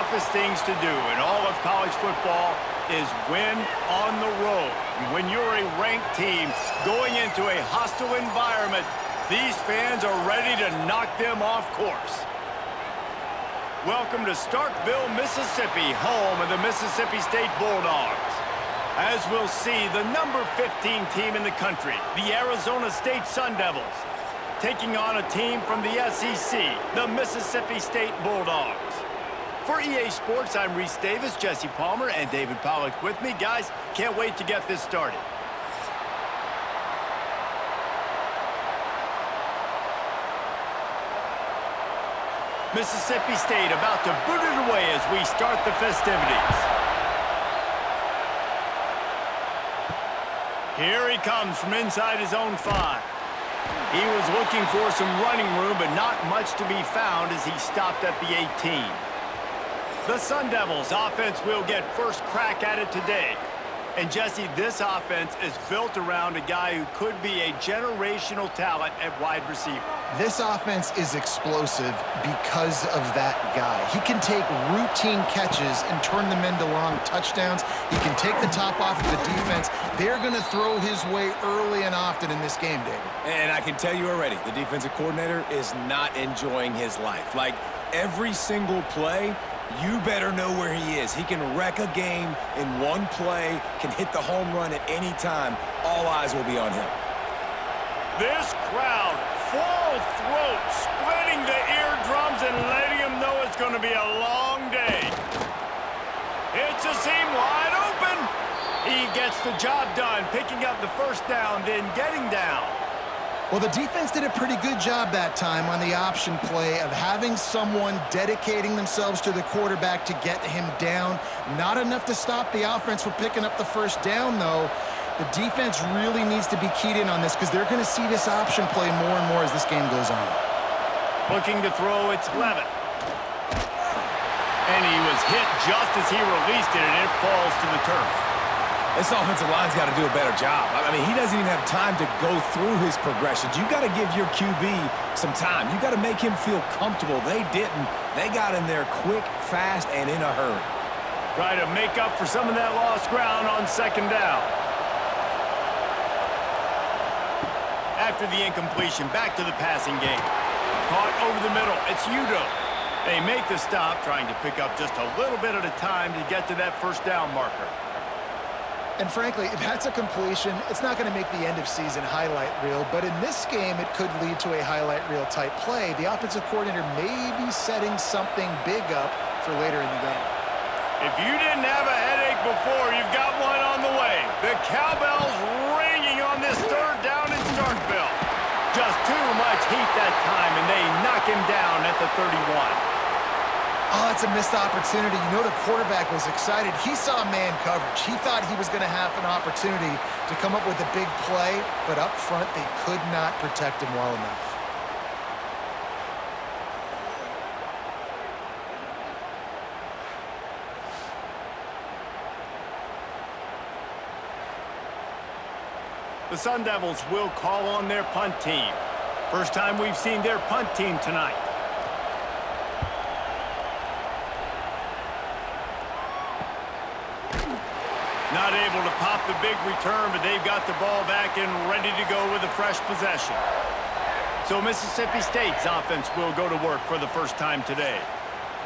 toughest things to do in all of college football is win on the road. When you're a ranked team going into a hostile environment, these fans are ready to knock them off course. Welcome to Starkville, Mississippi, home of the Mississippi State Bulldogs. As we'll see, the number 15 team in the country, the Arizona State Sun Devils, taking on a team from the SEC, the Mississippi State Bulldogs. For EA Sports, I'm Reese Davis, Jesse Palmer, and David Pollack with me. Guys, can't wait to get this started. Mississippi State about to boot it away as we start the festivities. Here he comes from inside his own 5. He was looking for some running room, but not much to be found as he stopped at the 18. The Sun Devils offense will get first crack at it today. And Jesse, this offense is built around a guy who could be a generational talent at wide receiver. This offense is explosive because of that guy. He can take routine catches and turn them into long touchdowns. He can take the top off of the defense. They're going to throw his way early and often in this game, David. And I can tell you already, the defensive coordinator is not enjoying his life. Like, every single play, you better know where he is. He can wreck a game in one play, can hit the home run at any time. All eyes will be on him. This crowd, full throat, splitting the eardrums and letting him know it's going to be a long day. It's a seam wide open. He gets the job done, picking up the first down, then getting down. Well, the defense did a pretty good job that time on the option play of having someone dedicating themselves to the quarterback to get him down. Not enough to stop the offense from picking up the first down, though. The defense really needs to be keyed in on this because they're going to see this option play more and more as this game goes on. Looking to throw, it's Levitt. And he was hit just as he released it, and it falls to the turf. This offensive line's got to do a better job. I mean, he doesn't even have time to go through his progressions. You got to give your QB some time. You got to make him feel comfortable. They didn't. They got in there quick, fast, and in a hurry. Try to make up for some of that lost ground on second down. After the incompletion, back to the passing game. Caught over the middle. It's Udo. They make the stop, trying to pick up just a little bit at a time to get to that first down marker. And frankly, if that's a completion, it's not going to make the end-of-season highlight reel, but in this game, it could lead to a highlight reel type play. The offensive coordinator may be setting something big up for later in the game. If you didn't have a headache before, you've got one on the way. The cowbell's ringing on this third down in Starkville. Just too much heat that time, and they knock him down at the 31. Oh, it's a missed opportunity. You know the quarterback was excited. He saw man coverage. He thought he was going to have an opportunity to come up with a big play, but up front they could not protect him well enough. The Sun Devils will call on their punt team. First time we've seen their punt team tonight. Not able to pop the big return, but they've got the ball back and ready to go with a fresh possession. So Mississippi State's offense will go to work for the first time today.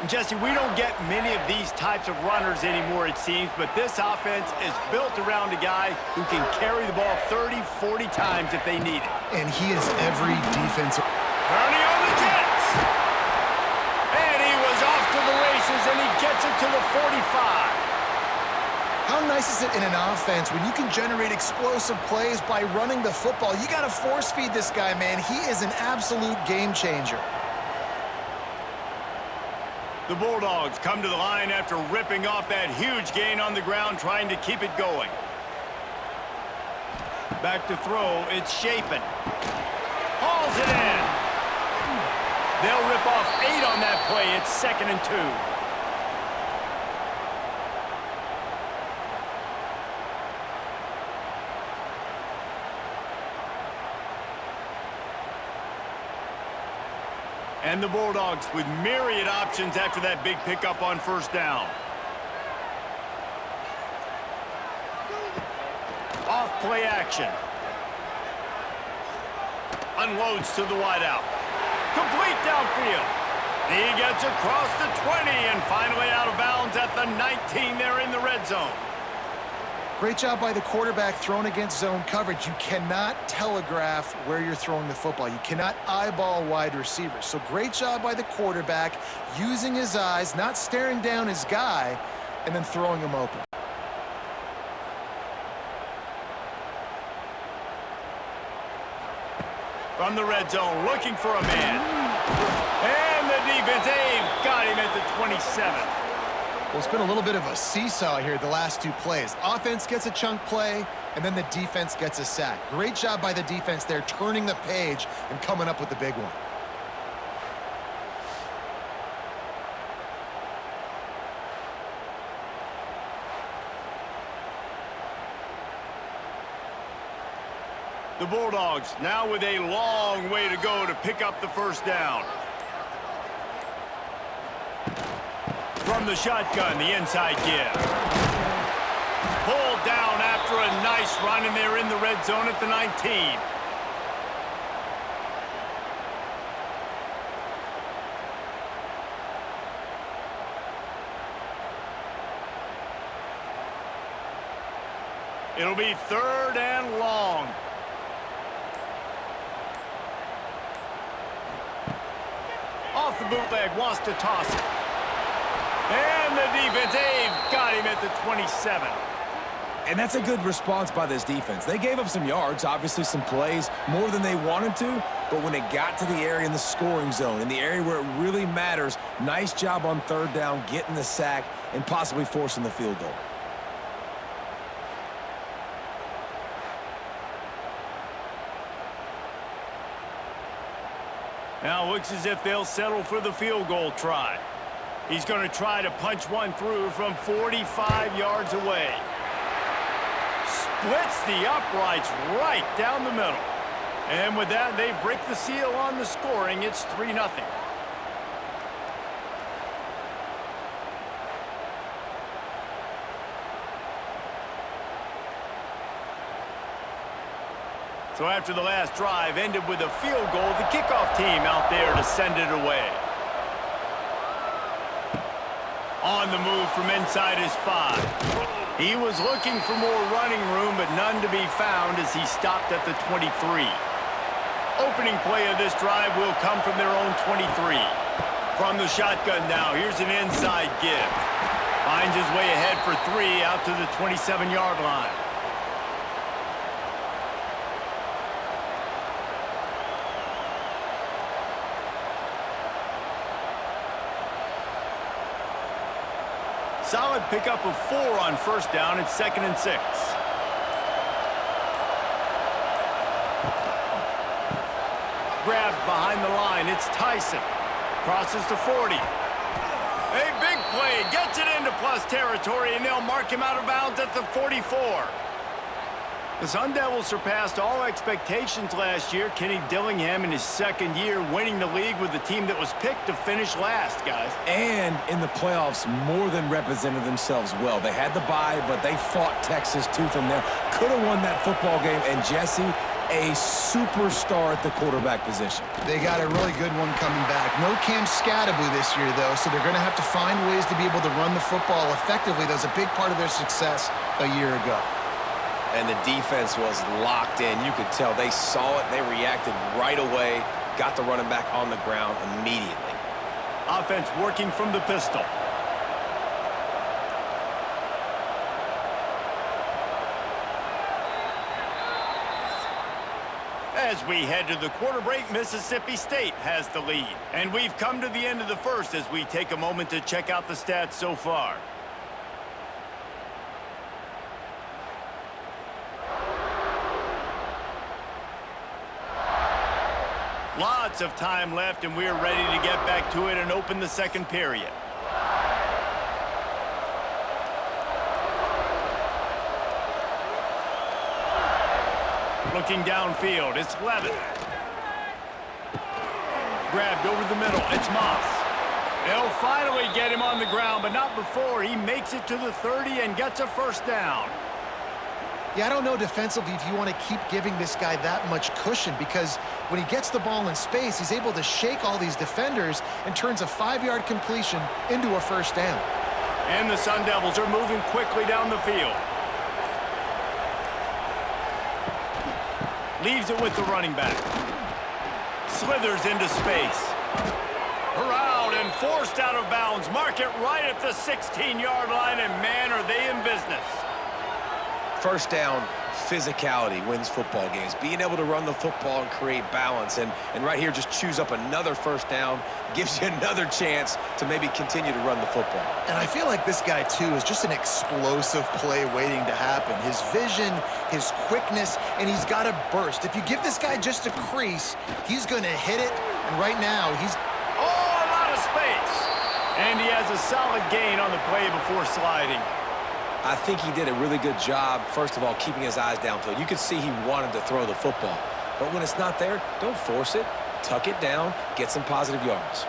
And Jesse, we don't get many of these types of runners anymore, it seems, but this offense is built around a guy who can carry the ball 30, 40 times if they need it. And he is every defensive. Turning on the Jets. And he was off to the races, and he gets it to the 45. How nice is it in an offense when you can generate explosive plays by running the football? You got to force feed this guy, man. He is an absolute game changer. The Bulldogs come to the line after ripping off that huge gain on the ground, trying to keep it going. Back to throw, it's Shapen. Hauls it in. They'll rip off 8 on that play. It's 2nd and 2. And the Bulldogs with myriad options after that big pickup on first down. Off play action. Unloads to the wideout. Complete downfield. He gets across the 20 and finally out of bounds at the 19 there in the red zone. Great job by the quarterback throwing against zone coverage. You cannot telegraph where you're throwing the football. You cannot eyeball wide receivers. So great job by the quarterback using his eyes, not staring down his guy, and then throwing him open. From the red zone, looking for a man. And the defense, they've got him at the 27. Well, it's been a little bit of a seesaw here the last two plays. Offense gets a chunk play, and then the defense gets a sack. Great job by the defense there, turning the page and coming up with the big one. The Bulldogs now with a long way to go to pick up the first down. From the shotgun, the inside give. Pulled down after a nice run, and they're in the red zone at the 19. It'll be 3rd and long. Off the bootleg, wants to toss it. And the defense, they've got him at the 27. And that's a good response by this defense. They gave up some yards, obviously some plays, more than they wanted to, but when it got to the area in the scoring zone, in the area where it really matters, nice job on 3rd down, getting the sack, and possibly forcing the field goal. Now looks as if they'll settle for the field goal try. He's going to try to punch one through from 45 yards away. Splits the uprights right down the middle. And with that, they break the seal on the scoring. It's 3-0. So after the last drive ended with a field goal, the kickoff team out there to send it away. On the move from inside his 5. He was looking for more running room, but none to be found as he stopped at the 23. Opening play of this drive will come from their own 23. From the shotgun now, here's an inside give. Finds his way ahead for 3 out to the 27-yard line. Solid pickup of 4 on first down. It's 2nd and 6. Grabbed behind the line. It's Tyson. Crosses to 40. A big play. Gets it into plus territory, and they'll mark him out of bounds at the 44. The Sun Devils surpassed all expectations last year. Kenny Dillingham in his 2nd year winning the league with the team that was picked to finish last, guys. And in the playoffs, more than represented themselves well. They had the bye, but they fought Texas tooth and nail. Could have won that football game. And Jesse, a superstar at the quarterback position. They got a really good one coming back. No Cam Scattaboo this year, though, so they're going to have to find ways to be able to run the football effectively. That was a big part of their success a year ago. And the defense was locked in. You could tell they saw it. They reacted right away. Got the running back on the ground immediately. Offense working from the pistol. As we head to the quarter break, Mississippi State has the lead. And we've come to the end of the first as we take a moment to check out the stats so far. Lots of time left, and we're ready to get back to it and open the second period. Looking downfield, it's Levin. grabbed over the middle. It's Moss. They'll finally get him on the ground, but not before he makes it to the 30 and gets a first down. Yeah, I don't know defensively if you want to keep giving this guy that much cushion, because when he gets the ball in space, he's able to shake all these defenders and turns a 5-yard completion into a first down. And the Sun Devils are moving quickly down the field. Leaves it with the running back. Slithers into space. Corralled and forced out of bounds. Mark it right at the 16-yard line, and man, are they in business. First down, physicality wins football games. Being able to run the football and create balance. And right here, just choose up another first down, gives you another chance to maybe continue to run the football. And I feel like this guy, too, is just an explosive play waiting to happen. His vision, his quickness, and he's got a burst. If you give this guy just a crease, he's going to hit it. And right now, he's... Oh, a lot of space. And he has a solid gain on the play before sliding. I think he did a really good job, first of all, keeping his eyes downfield. You could see he wanted to throw the football. But when it's not there, don't force it. Tuck it down, get some positive yards.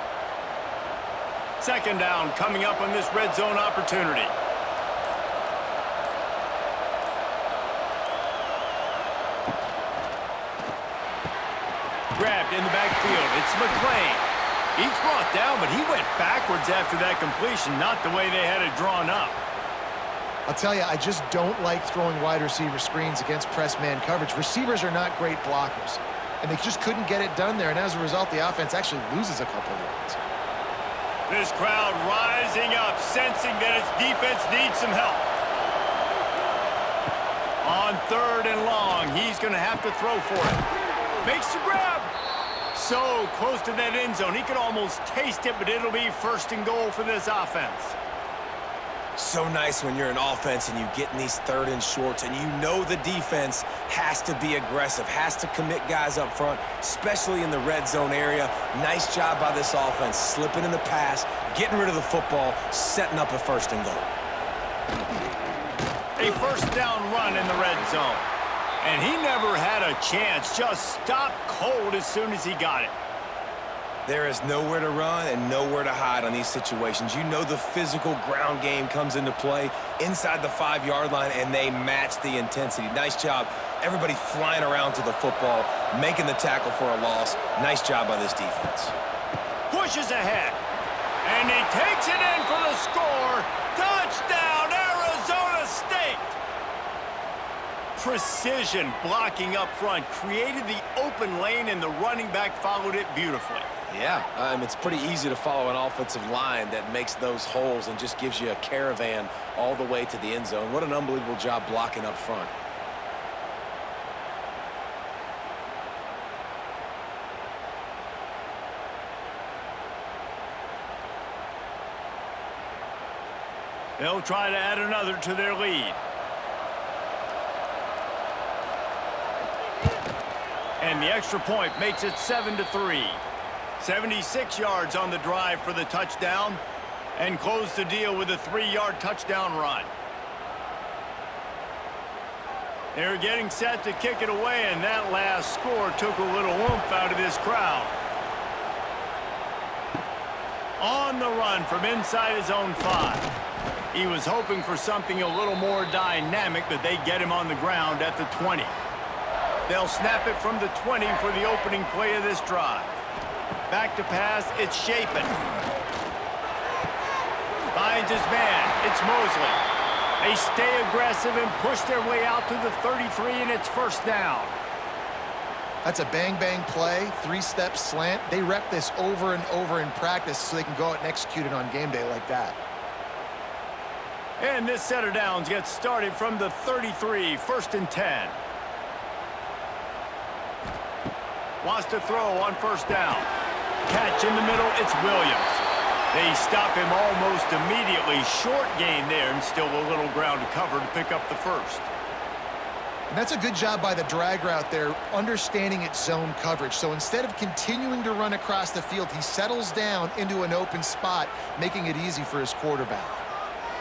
Second down coming up on this red zone opportunity. Grabbed in the backfield. It's McClain. He's brought down, but he went backwards after that completion, not the way they had it drawn up. I'll tell you, I just don't like throwing wide receiver screens against press man coverage. Receivers are not great blockers, and they just couldn't get it done there, and as a result, the offense actually loses a couple yards. This crowd rising up, sensing that its defense needs some help. On 3rd and long, he's going to have to throw for it. Makes the grab. So close to that end zone, he could almost taste it, but it'll be 1st and goal for this offense. So nice when you're an offense and you get in these 3rd and shorts and you know the defense has to be aggressive, has to commit guys up front, especially in the red zone area. Nice job by this offense, slipping in the pass, getting rid of the football, setting up a 1st and goal. A 1st down run in the red zone. And he never had a chance, just stopped cold as soon as he got it. There is nowhere to run and nowhere to hide on these situations. You know the physical ground game comes into play inside the 5-yard line, and they match the intensity. Nice job. Everybody flying around to the football, making the tackle for a loss. Nice job by this defense. Pushes ahead, and he takes it in for the score. Touchdown, Arizona State! Precision blocking up front, created the open lane, and the running back followed it beautifully. Yeah, it's pretty easy to follow an offensive line that makes those holes and just gives you a caravan all the way to the end zone. What an unbelievable job blocking up front. They'll try to add another to their lead. And the extra point makes it 7-3. 76 yards on the drive for the touchdown, and close the deal with a 3-yard touchdown run. They're getting set to kick it away, and that last score took a little oomph out of this crowd. On the run from inside his own 5. He was hoping for something a little more dynamic, but they get him on the ground at the 20. They'll snap it from the 20 for the opening play of this drive. Back to pass, it's Shapen. Finds his man, it's Mosley. They stay aggressive and push their way out to the 33, and it's 1st down. That's a bang-bang play, 3-step slant. They rep this over and over in practice so they can go out and execute it on game day like that. And this set of downs gets started from the 33, 1st and 10. Wants to throw on 1st down. Catch in the middle, it's Williams. They stop him almost immediately. Short gain there, and still a little ground to cover to pick up the 1st. And that's a good job by the drag route there, understanding its zone coverage. So instead of continuing to run across the field, he settles down into an open spot, making it easy for his quarterback.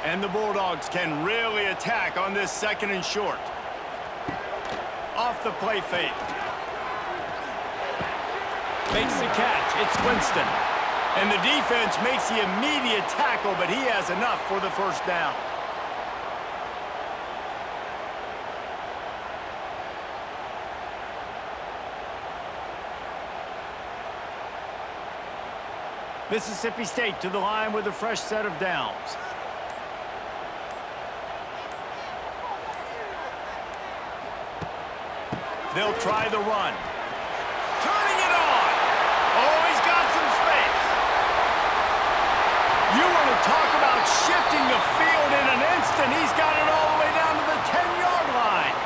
And the Bulldogs can really attack on this 2nd and short. Off the play fake. Makes the catch. It's Winston. And the defense makes the immediate tackle, but he has enough for the first down. Mississippi State to the line with a fresh set of downs. They'll try the run. Turning it on. Oh, he's got some space. You want to talk about shifting the field in an instant. He's got it all the way down to the 10-yard line.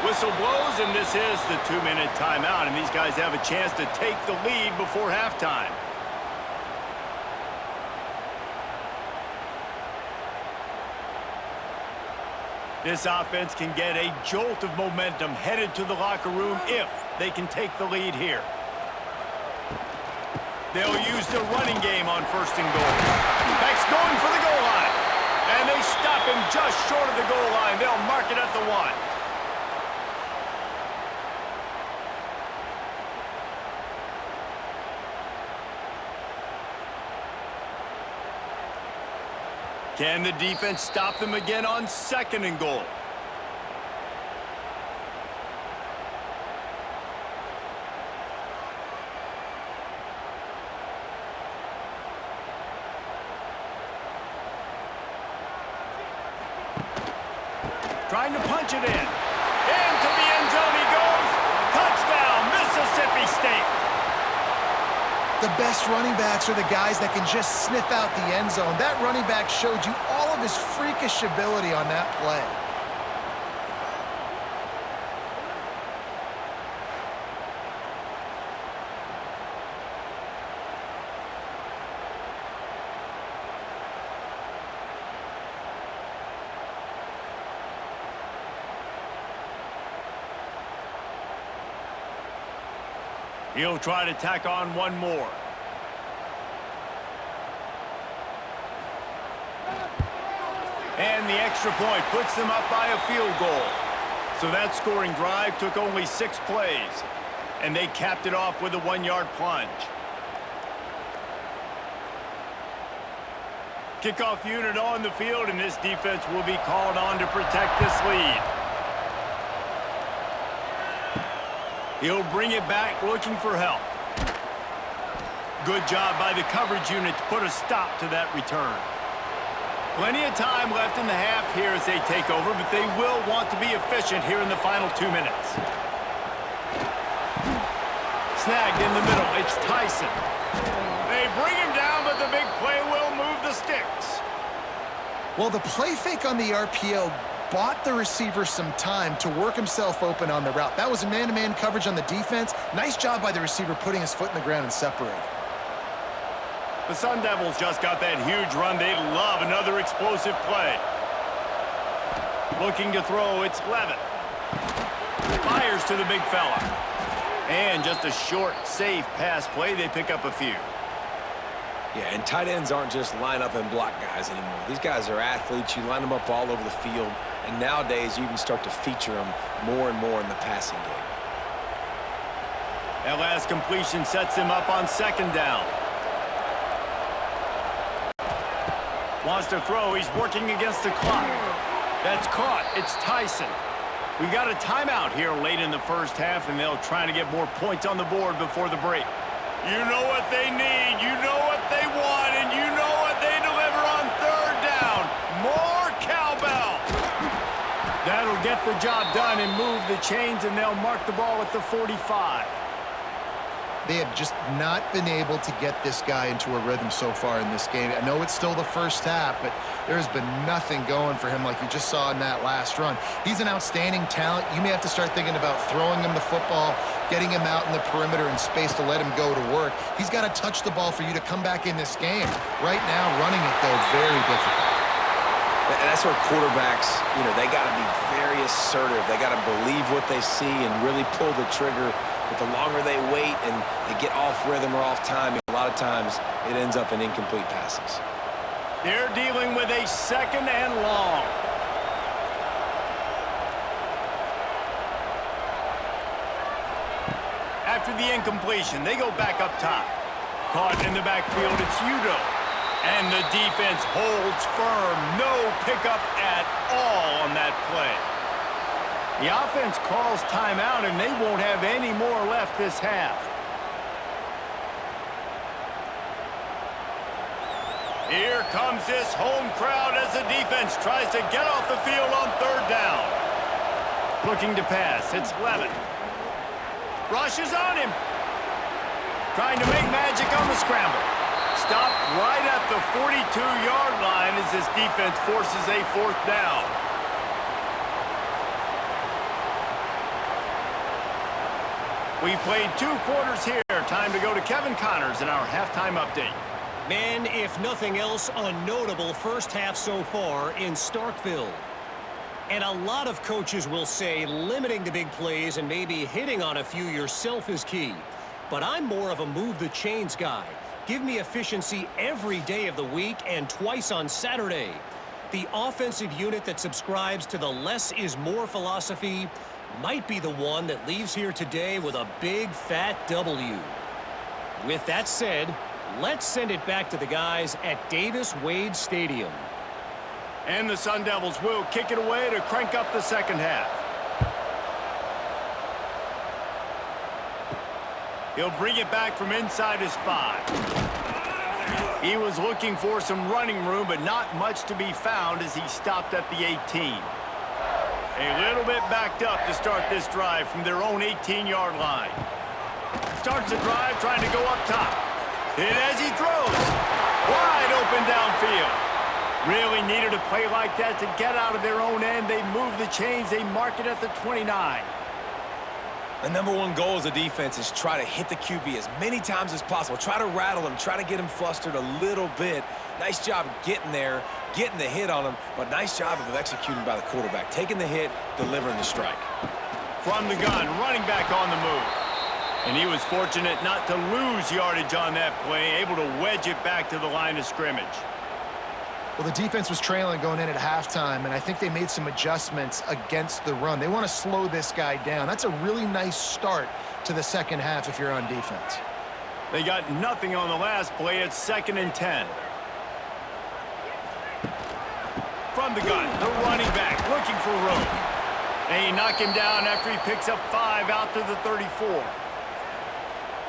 Whistle blows, and this is the 2-minute timeout, and these guys have a chance to take the lead before halftime. This offense can get a jolt of momentum headed to the locker room if they can take the lead here. They'll use their running game on 1st and goal. Beck's going for the goal line. And they stop him just short of the goal line. They'll mark it at the 1. Can the defense stop them again on 2nd and goal? Trying to punch it in. Into the end zone he goes. Touchdown, Mississippi State. The best running backs are the guys that can just sniff out the end zone. That running back showed you all of his freakish ability on that play. He'll try to tack on one more. And the extra point puts them up by a field goal. So that scoring drive took only 6 plays. And they capped it off with a 1-yard plunge. Kickoff unit on the field, and this defense will be called on to protect this lead. He'll bring it back, looking for help. Good job by the coverage unit to put a stop to that return. Plenty of time left in the half here as they take over, but they will want to be efficient here in the final 2 minutes. Snagged in the middle. It's Tyson. They bring him down, but the big play will move the sticks. Well, the play fake on the RPO bought the receiver some time to work himself open on the route. That was a man-to-man coverage on the defense. Nice job by the receiver putting his foot in the ground and separating. The Sun Devils just got that huge run. They love another explosive play. Looking to throw, it's Levitt. Fires to the big fella. And just a short, safe pass play. They pick up a few. Yeah, and tight ends aren't just line up and block guys anymore. These guys are athletes. You line them up all over the field. And nowadays, you can start to feature them more and more in the passing game. That last completion sets him up on 2nd down. Wants to throw. He's working against the clock. That's caught. It's Tyson. We got a timeout here late in the first half, and they'll try to get more points on the board before the break. You know what they need. You know what they want, and you know what they deliver on 3rd down. More cowbell. That'll get the job done and move the chains, and they'll mark the ball at the 45. They have just not been able to get this guy into a rhythm so far in this game. I know it's still the first half, but there has been nothing going for him like you just saw in that last run. He's an outstanding talent. You may have to start thinking about throwing him the football, getting him out in the perimeter in space to let him go to work. He's got to touch the ball for you to come back in this game. Right now, running it, though, very difficult. And that's where quarterbacks, they got to be very assertive. They got to believe what they see and really pull the trigger. But the longer they wait and they get off rhythm or off timing, a lot of times it ends up in incomplete passes. They're dealing with a 2nd and long. After the incompletion. They go back up top. Caught in the backfield, it's Udo. And the defense holds firm. No pickup at all on that play. The offense calls timeout, and they won't have any more left this half. Here comes this home crowd as the defense tries to get off the field on third down. Looking to pass, it's Levin. Rushes on him. Trying to make magic on the scramble. Stopped right at the 42-yard line as this defense forces a fourth down. We've played 2 quarters here. Time to go to Kevin Connors in our halftime update. Man, if nothing else, a notable first half so far in Starkville. And a lot of coaches will say limiting the big plays and maybe hitting on a few yourself is key. But I'm more of a move the chains guy. Give me efficiency every day of the week and twice on Saturday. The offensive unit that subscribes to the less is more philosophy might be the one that leaves here today with a big fat W. With that said, let's send it back to the guys at Davis-Wade Stadium. And the Sun Devils will kick it away to crank up the second half. He'll bring it back from inside his 5. He was looking for some running room, but not much to be found as he stopped at the 18. A little bit backed up to start this drive from their own 18-yard line. Starts the drive trying to go up top. Hit as he throws. Wide open downfield. Really needed a play like that to get out of their own end. They move the chains. They mark it at the 29. The #1 goal as a defense is try to hit the QB as many times as possible. Try to rattle him. Try to get him flustered a little bit. Nice job getting there, getting the hit on him, but nice job of executing by the quarterback. Taking the hit, delivering the strike. From the gun, running back on the move. And he was fortunate not to lose yardage on that play, able to wedge it back to the line of scrimmage. Well, the defense was trailing going in at halftime, and I think they made some adjustments against the run. They want to slow this guy down. That's a really nice start to the second half if you're on defense. They got nothing on the last play. It's 2nd and 10. From the gun, the running back looking for room. And he knocked him down after he picks up 5 out to the 34.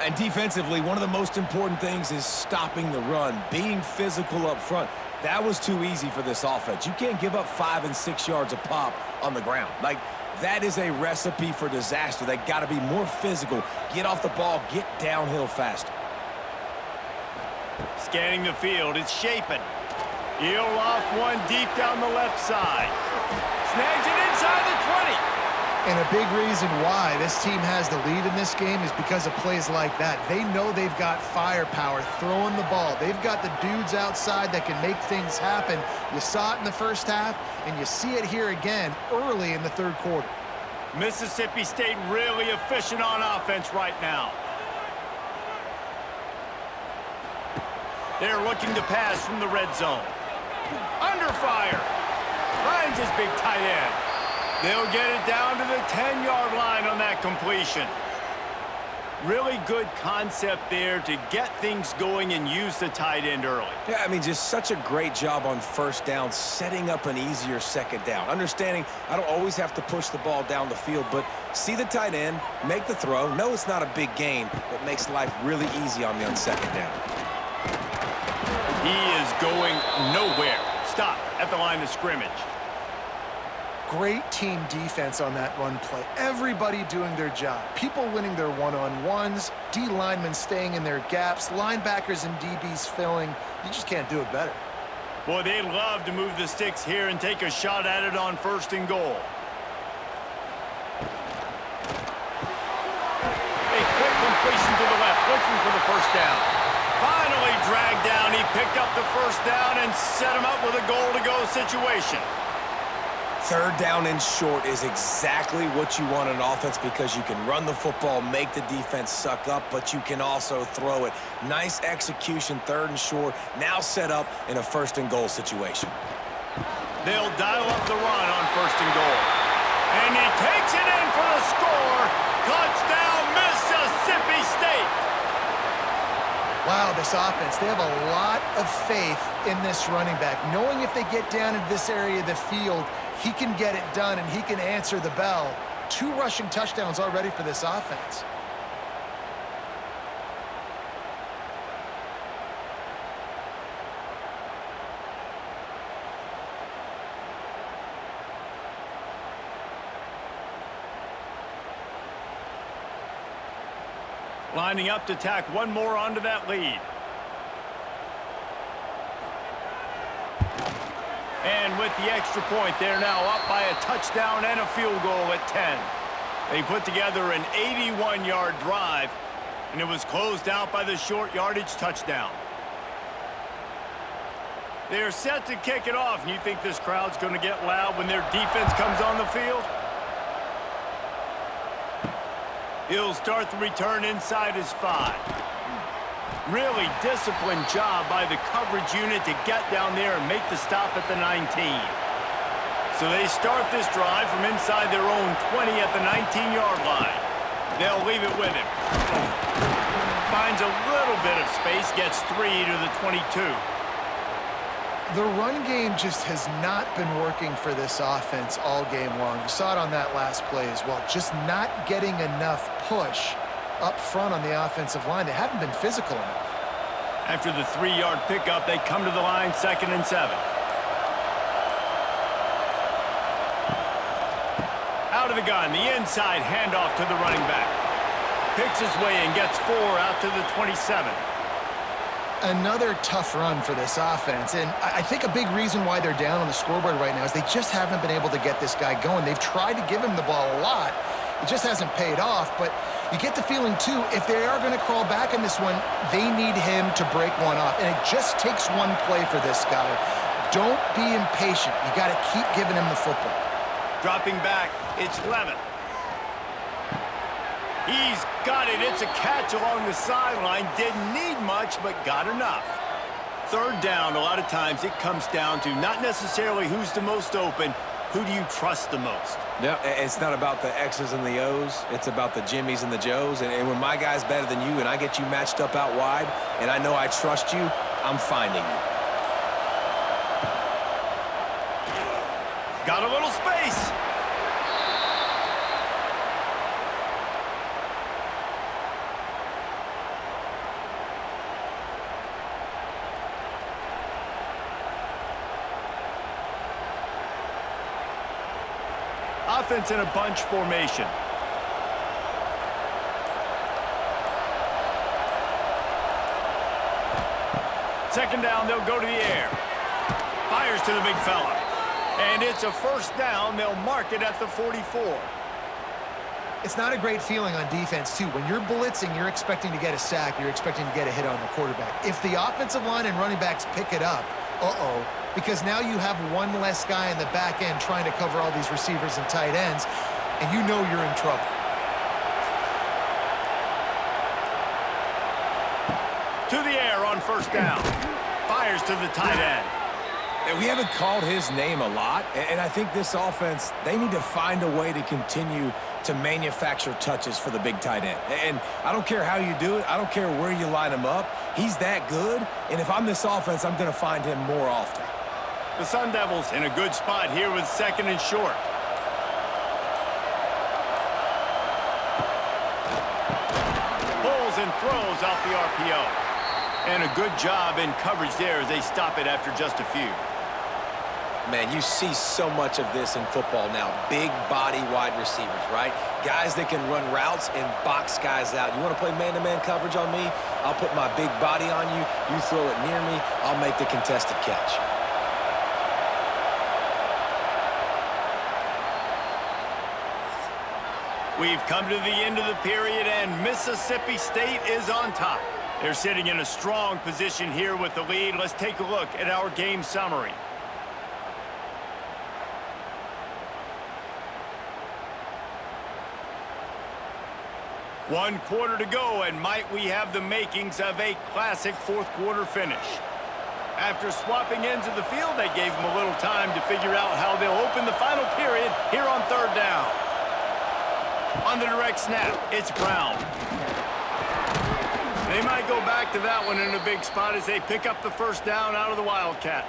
And defensively, one of the most important things is stopping the run, being physical up front. That was too easy for this offense. You can't give up 5 and 6 yards a pop on the ground. Like, that is a recipe for disaster. They got to be more physical, get off the ball, get downhill faster. Scanning the field, it's Shapen. He'll loft one deep down the left side. Snags it inside the 20. And a big reason why this team has the lead in this game is because of plays like that. They know they've got firepower throwing the ball. They've got the dudes outside that can make things happen. You saw it in the first half, and you see it here again early in the third quarter. Mississippi State really efficient on offense right now. They're looking to pass from the red zone. Under fire. Finds his big tight end. They'll get it down to the 10-yard line on that completion. Really good concept there to get things going and use the tight end early. Yeah, I mean, just such a great job on first down, setting up an easier second down. Understanding I don't always have to push the ball down the field, but see the tight end, make the throw. No, it's not a big gain, but makes life really easy on me on second down. He is going nowhere. Stop at the line of scrimmage. Great team defense on that run play. Everybody doing their job. People winning their one-on-ones, D linemen staying in their gaps, linebackers and DBs filling. You just can't do it better. Boy, they'd love to move the sticks here and take a shot at it on 1st and goal. A quick completion to the left, looking for the first down. Finally dragged down. He picked up the first down and set him up with a goal-to-go situation. Third down and short is exactly what you want in offense because you can run the football, make the defense suck up, but you can also throw it. Nice execution, 3rd and short, now set up in a 1st and goal situation. They'll dial up the run on 1st and goal. And he takes it in for the score. Touchdown, Mississippi! Mississippi State. Wow, this offense, they have a lot of faith in this running back, knowing if they get down into this area of the field, he can get it done and he can answer the bell. 2 rushing touchdowns already for this offense. Lining up to tack one more onto that lead. And with the extra point, they're now up by a touchdown and a field goal at 10. They put together an 81-yard drive, and it was closed out by the short yardage touchdown. They're set to kick it off, and you think this crowd's going to get loud when their defense comes on the field? He'll start the return inside his 5. Really disciplined job by the coverage unit to get down there and make the stop at the 19. So they start this drive from inside their own 20 at the 19-yard line. They'll leave it with him. Finds a little bit of space, gets 3 to the 22. The run game just has not been working for this offense all game long. You saw it on that last play as well. Just not getting enough push up front on the offensive line. They haven't been physical enough. After the 3-yard pickup, they come to the line, 2nd and 7. Out of the gun, the inside handoff to the running back. Picks his way and gets 4 out to the 27. Another tough run for this offense, and I think a big reason why they're down on the scoreboard right now is they just haven't been able to get this guy going. They've tried to give him the ball a lot. It just hasn't paid off, but you get the feeling, too, if they are going to crawl back in this one, they need him to break one off, and it just takes one play for this guy. Don't be impatient. You got to keep giving him the football. Dropping back, it's Levin. He's got it. It's a catch along the sideline. Didn't need much, but got enough. 3rd down, a lot of times it comes down to not necessarily who's the most open, who do you trust the most? No, it's not about the X's and the O's. It's about the Jimmies and the Joes. And when my guy's better than you and I get you matched up out wide and I know I trust you, I'm finding you. Got a little space. Offense in a bunch formation. Second down, they'll go to the air. Fires to the big fella. And it's a 1st down. They'll mark it at the 44. It's not a great feeling on defense, too. When you're blitzing, you're expecting to get a sack. You're expecting to get a hit on the quarterback. If the offensive line and running backs pick it up, because now you have one less guy in the back end trying to cover all these receivers and tight ends, and you know you're in trouble. To the air on 1st down. Fires to the tight end. And we haven't called his name a lot, and I think this offense, they need to find a way to continue to manufacture touches for the big tight end. And I don't care how you do it. I don't care where you line him up. He's that good, and if I'm this offense, I'm going to find him more often. The Sun Devils in a good spot here with 2nd and short. Pulls and throws off the RPO. And a good job in coverage there as they stop it after just a few. Man, you see so much of this in football now. Big body wide receivers, right? Guys that can run routes and box guys out. You want to play man-to-man coverage on me? I'll put my big body on you. You throw it near me, I'll make the contested catch. We've come to the end of the period, and Mississippi State is on top. They're sitting in a strong position here with the lead. Let's take a look at our game summary. One quarter to go, and might we have the makings of a classic 4th quarter finish. After swapping ends of the field, they gave them a little time to figure out how they'll open the final period here on 3rd down. On the direct snap, it's Brown. They might go back to that one in a big spot as they pick up the first down out of the Wildcat.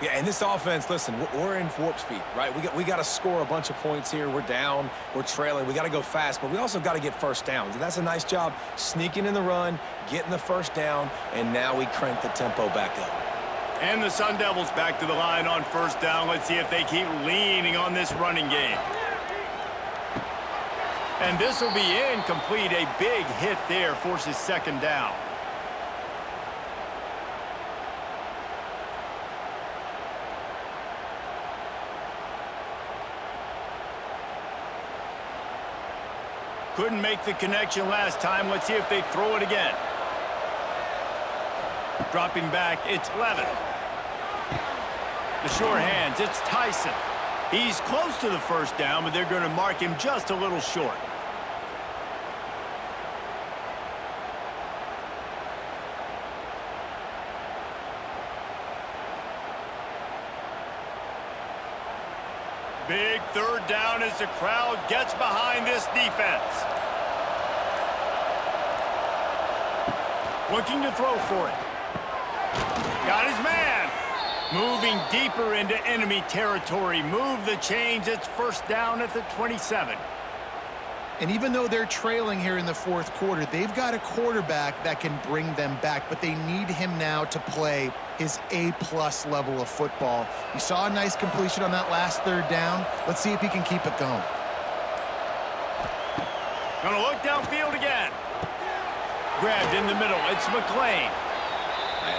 Yeah, and this offense, listen, we're in warp speed, right? We got to score a bunch of points here. We're down, we're trailing. We got to go fast, but we also got to get first downs. And that's a nice job sneaking in the run, getting the first down, and now we crank the tempo back up. And the Sun Devils back to the line on first down. Let's see if they keep leaning on this running game. And this will be incomplete. A big hit there forces second down. Couldn't make the connection last time. Let's see if they throw it again. Dropping back, it's Levin. The sure hands, it's Tyson. He's close to the first down, but they're going to mark him just a little short. Big third down as the crowd gets behind this defense. Looking to throw for it. Got his man. Moving deeper into enemy territory. Move the chains. It's first down at the 27. And even though they're trailing here in the fourth quarter, they've got a quarterback that can bring them back, but they need him now to play his A-plus level of football. You saw a nice completion on that last third down. Let's see if he can keep it going. Gonna look downfield again. Grabbed in the middle. It's McLean.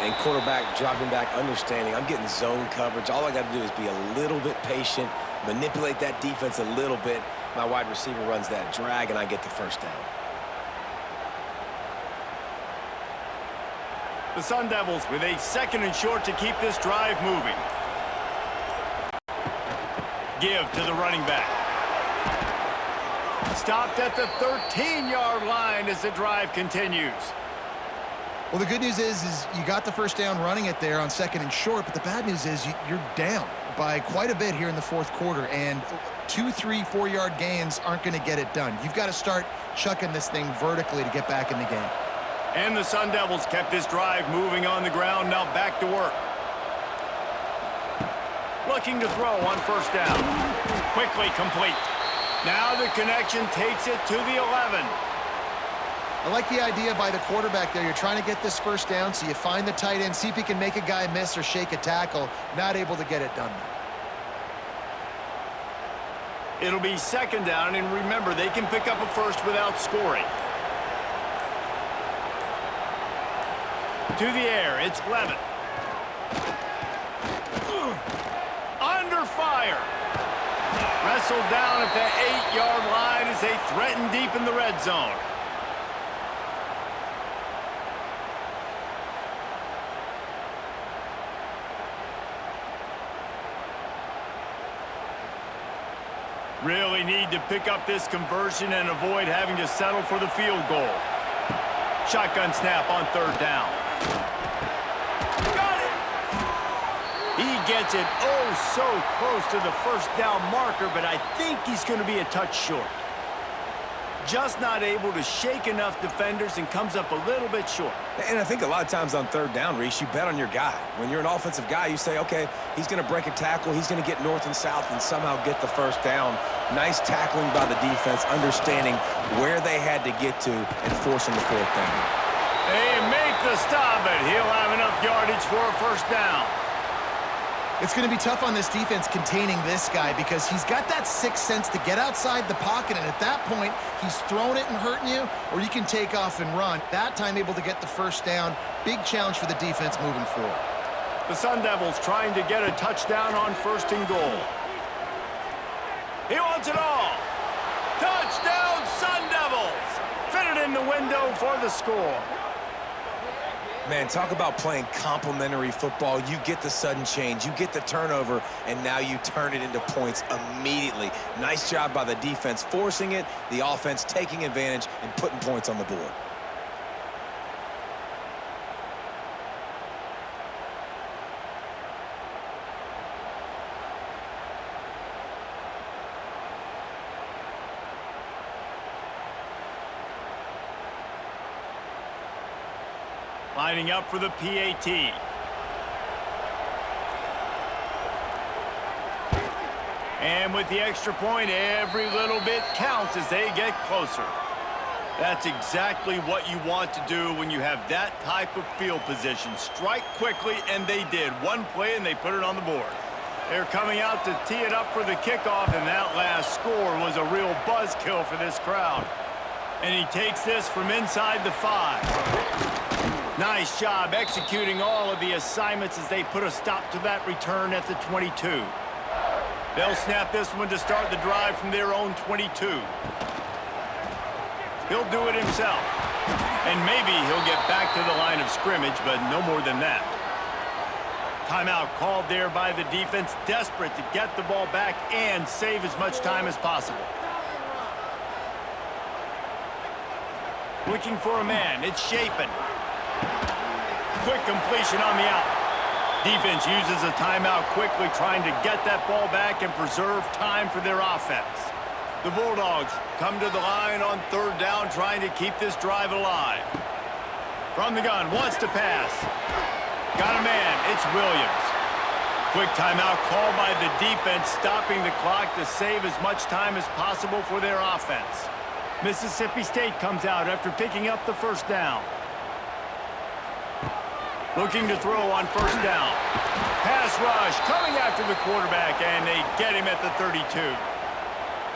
And quarterback dropping back, understanding I'm getting zone coverage. All I got to do is be a little bit patient, manipulate that defense a little bit. My wide receiver runs that drag, and I get the first down. The Sun Devils with a second and short to keep this drive moving. Give to the running back. Stopped at the 13-yard line as the drive continues. Well, the good news is you got the first down running it there on second and short, but the bad news is you're down by quite a bit here in the fourth quarter, and 2, 3, 4-yard gains aren't going to get it done. You've got to start chucking this thing vertically to get back in the game. And the Sun Devils kept this drive moving on the ground, now back to work. Looking to throw on first down. Quickly complete. Now the connection takes it to the 11. I like the idea by the quarterback there. You're trying to get this first down, so you find the tight end, see if he can make a guy miss or shake a tackle. Not able to get it done. It'll be second down, and remember, they can pick up a first without scoring. To the air, it's Levin. Under fire. Wrestled down at the 8-yard line as they threaten deep in the red zone. Really need to pick up this conversion and avoid having to settle for the field goal. Shotgun snap on third down. Got it! He gets it so close to the first down marker, but I think he's going to be a touch short. Just not able to shake enough defenders and comes up a little bit short. And I think a lot of times on third down, Reese, you bet on your guy. When you're an offensive guy, you say, okay, he's going to break a tackle, he's going to get north and south and somehow get the first down. Nice tackling by the defense, understanding where they had to get to and forcing the fourth down. They make the stop, but he'll have enough yardage for a first down. It's going to be tough on this defense containing this guy because he's got that sixth sense to get outside the pocket, and at that point, he's throwing it and hurting you, or you can take off and run. That time able to get the first down. Big challenge for the defense moving forward. The Sun Devils trying to get a touchdown on first and goal. He wants it all. Touchdown, Sun Devils! Fitted in the window for the score. Man, talk about playing complementary football. You get the sudden change, you get the turnover, and now you turn it into points immediately. Nice job by the defense forcing it, the offense taking advantage and putting points on the board. Lining up for the PAT. And with the extra point, every little bit counts as they get closer. That's exactly what you want to do when you have that type of field position. Strike quickly, and they did. One play, and they put it on the board. They're coming out to tee it up for the kickoff, and that last score was a real buzzkill for this crowd. And he takes this from inside the 5. Nice job executing all of the assignments as they put a stop to that return at the 22. They'll snap this one to start the drive from their own 22. He'll do it himself. And maybe he'll get back to the line of scrimmage, but no more than that. Timeout called there by the defense, desperate to get the ball back and save as much time as possible. Looking for a man. It's Chapin. Quick completion on the out. Defense uses a timeout quickly, trying to get that ball back and preserve time for their offense. The Bulldogs come to the line on 3rd down, trying to keep this drive alive. From the gun, wants to pass. Got a man, it's Williams. Quick timeout called by the defense, stopping the clock to save as much time as possible for their offense. Mississippi State comes out after picking up the 1st down. Looking to throw on 1st down. Pass rush coming after the quarterback, and they get him at the 32.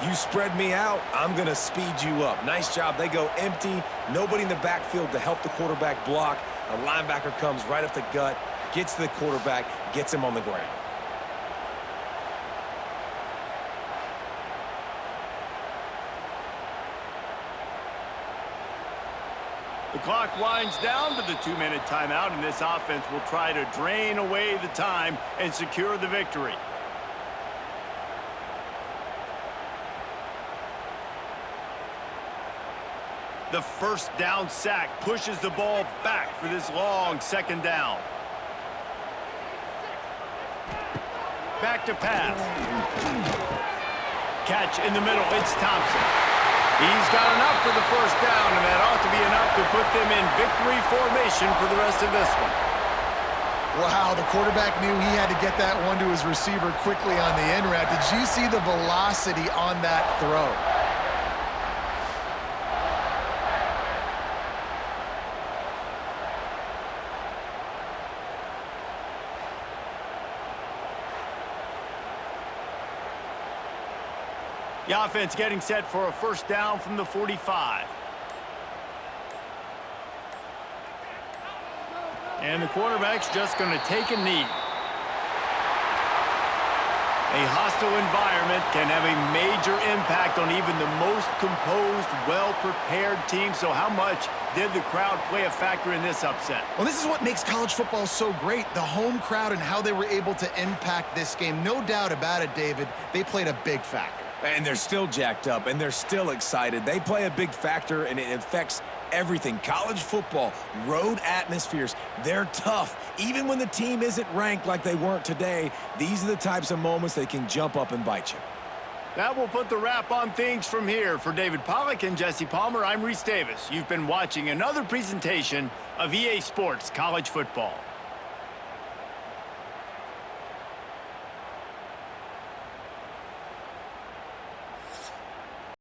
You spread me out, I'm going to speed you up. Nice job. They go empty. Nobody in the backfield to help the quarterback block. A linebacker comes right up the gut, gets to the quarterback, gets him on the ground. The clock winds down to the 2-minute timeout, and this offense will try to drain away the time and secure the victory. The 1st down sack pushes the ball back for this long 2nd down. Back to pass. Catch in the middle. It's Thompson. He's got enough for the 1st down, and that ought to be enough to put them in victory formation for the rest of this one. Wow, the quarterback knew he had to get that one to his receiver quickly on the in route. Did you see the velocity on that throw? The offense getting set for a 1st down from the 45. And the quarterback's just going to take a knee. A hostile environment can have a major impact on even the most composed, well-prepared team. So how much did the crowd play a factor in this upset? Well, this is what makes college football so great, the home crowd and how they were able to impact this game. No doubt about it, David, they played a big factor. And they're still jacked up, and they're still excited. They play a big factor, and it affects everything. College football, road atmospheres, they're tough. Even when the team isn't ranked like they weren't today, these are the types of moments that can jump up and bite you. That will put the wrap on things from here. For David Pollack and Jesse Palmer, I'm Reese Davis. You've been watching another presentation of EA Sports College Football.